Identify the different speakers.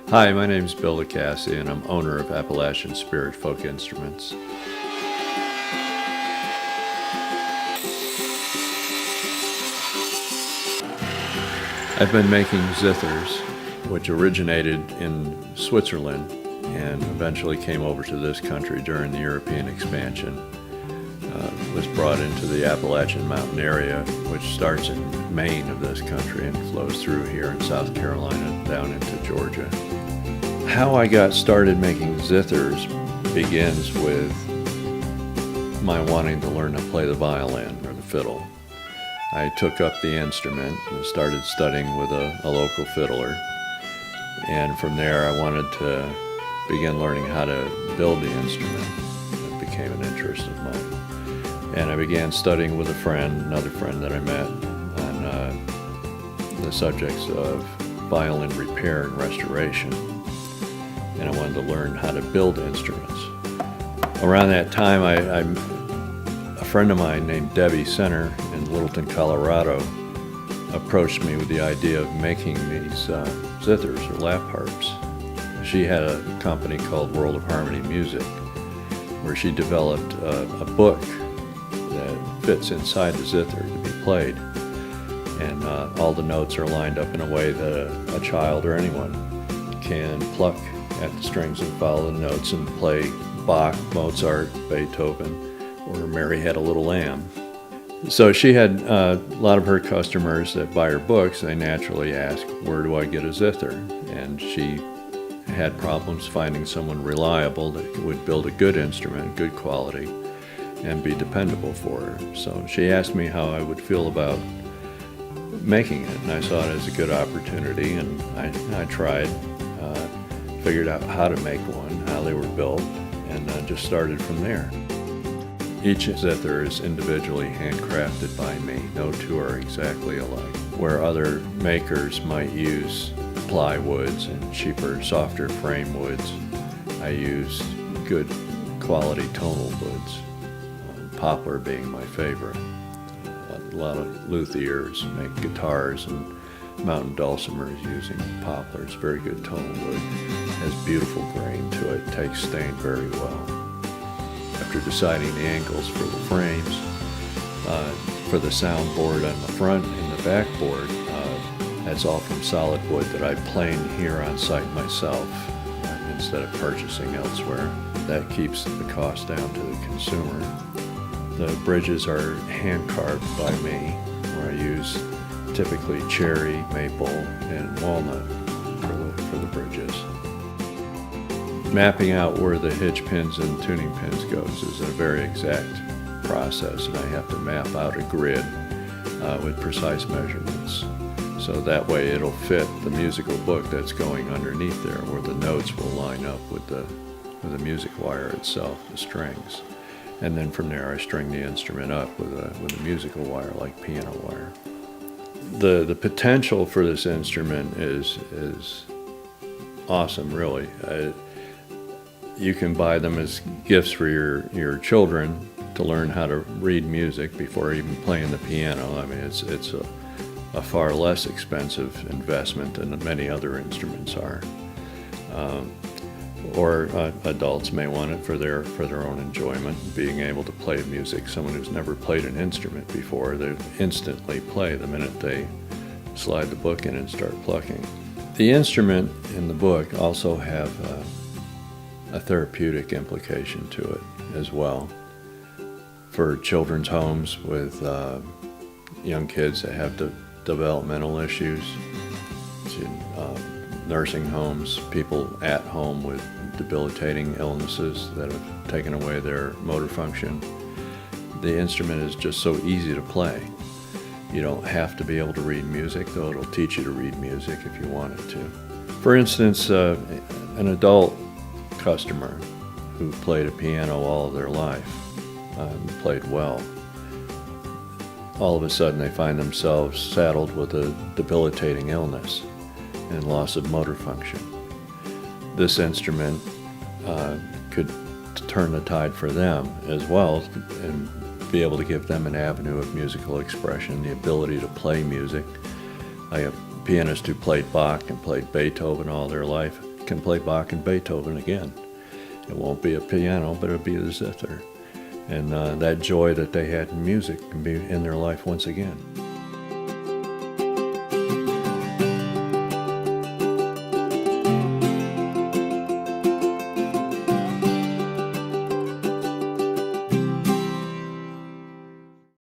Speaker 1: Hi, my name is Bill LaCassie, and I'm owner of Appalachian Spirit Folk Instruments. I've been making zithers, which originated in Switzerland and eventually came over to this country during the European expansion. Was brought into the Appalachian Mountain area, which starts in Maine of this country and flows through here in South Carolina down into Georgia. How I got started making zithers begins with my wanting to learn to play the violin or the fiddle. I took up the instrument and started studying with a local fiddler, and from there I wanted to begin learning how to build the instrument. It became an interest of mine. And I began studying with another friend that I met, on the subjects of violin repair and restoration. And I wanted to learn how to build instruments. Around that time, a friend of mine named Debbie Center in Littleton, Colorado, approached me with the idea of making these zithers or lap harps. She had a company called World of Harmony Music, where she developed a book that fits inside the zither to be played. And all the notes are lined up in a way that a child or anyone can pluck at the strings and follow the notes and play Bach, Mozart, Beethoven, or Mary Had a Little Lamb. So she had a lot of her customers that buy her books. They naturally ask, where do I get a zither? And she had problems finding someone reliable that would build a good instrument, good quality, and be dependable for her. So she asked me how I would feel about making it, and I saw it as a good opportunity, and I tried, figured out how to make one, how they were built, and just started from there. Each zither is individually handcrafted by me. No two are exactly alike. Where other makers might use plywoods and cheaper, softer frame woods, I use good quality tonal woods, poplar being my favorite. A lot of luthiers make guitars and mountain dulcimers using poplar. It's very good tonal wood. Has beautiful grain to it. Takes stain very well. After deciding the angles for the frames, for the soundboard on the front and the backboard, that's all from solid wood that I plane here on site myself instead of purchasing elsewhere. That keeps the cost down to the consumer. The bridges are hand carved by me, where I use typically cherry, maple, and walnut for the bridges. Mapping out where the hitch pins and tuning pins goes is a very exact process, and I have to map out a grid with precise measurements. So that way it'll fit the musical book that's going underneath there, where the notes will line up with the music wire itself, the strings. And then from there I string the instrument up with a musical wire like piano wire. The potential for this instrument is awesome, really. You can buy them as gifts for your children to learn how to read music before even playing the piano. I mean, it's a far less expensive investment than many other instruments are. Or adults may want it for their own enjoyment, being able to play music. Someone who's never played an instrument before, they instantly play the minute they slide the book in and start plucking. The instrument in the book also have a therapeutic implication to it as well. For children's homes with young kids that have developmental issues, nursing homes, people at home with debilitating illnesses that have taken away their motor function. The instrument is just so easy to play. You don't have to be able to read music, though it'll teach you to read music if you want it to. For instance, an adult customer who played a piano all of their life, played well, all of a sudden they find themselves saddled with a debilitating illness and loss of motor function. This instrument could turn the tide for them as well and be able to give them an avenue of musical expression, the ability to play music. I have pianists who played Bach and played Beethoven all their life, can play Bach and Beethoven again. It won't be a piano, but it'll be the zither. And that joy that they had in music can be in their life once again.